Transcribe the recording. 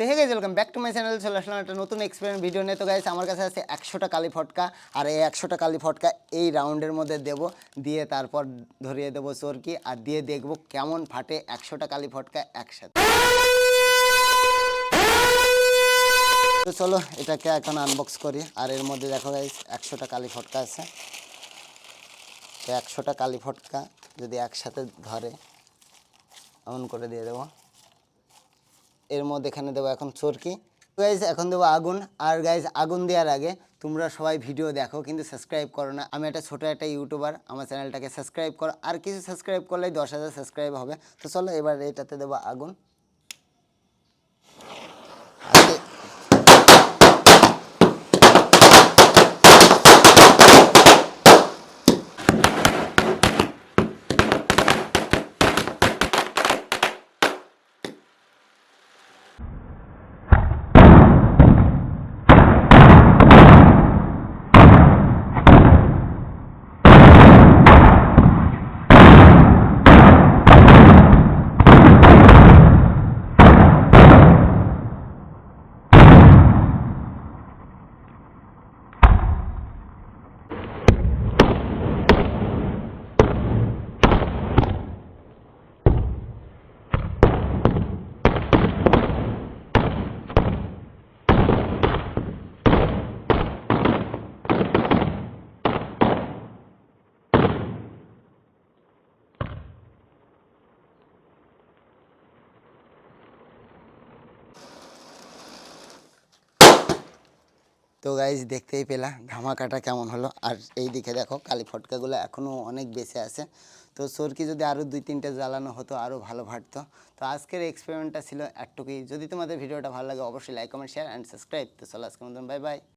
তো hey guys welcome back to my channel. চলে আসলাম একটা নতুন এক্সপেরিমেন্ট ভিডিও নিয়ে। তো গাইজ আমার কাছে আছে 100টা কালি ফটকা, আর এই 100টা কালি ফটকা এই রাউন্ডের মধ্যে দেব, দিয়ে তারপর ধরিয়ে দেবো চরকি, আর দিয়ে দেখবো কেমন ফাটে 100টা কালি ফটকা একসাথে। তো চলো এটাকে এখন আনবক্স করি। আর এর মধ্যে দেখো গাইজ 100টা কালি ফটকা আছে। তো 100টা কালি ফটকা যদি একসাথে ধরে এমন করে দিয়ে দেবো। এর মধ্যে এখানে দেবো এখন চরকি। গাইজ এখন দেবো আগুন। আর গাইজ আগুন দেওয়ার আগে তোমরা সবাই ভিডিও দেখো কিন্তু সাবস্ক্রাইব করো না। আমি একটা ছোটো একটা ইউটিউবার, আমার চ্যানেলটাকে সাবস্ক্রাইব করো। আর কিছু সাবস্ক্রাইব করলেই 10,000 সাবস্ক্রাইব হবে। তো চলো এবার এটাতে দেবো আগুন। তো গাইজ দেখতেই পেলা ধামাকাটা কেমন হলো। আর এই দিকে দেখো কালি ফটকাগুলো এখনও অনেক বেঁচে আছে। তো চরকি যদি আরও 2-3টে জ্বালানো হতো আরও ভালো ফাটতো। তো আজকের এক্সপেরিমেন্টটা ছিল একটুকুই। যদি তোমাদের ভিডিওটা ভালো লাগে অবশ্যই like comment share and subscribe. তো চলো আজকের মতন বাই বাই।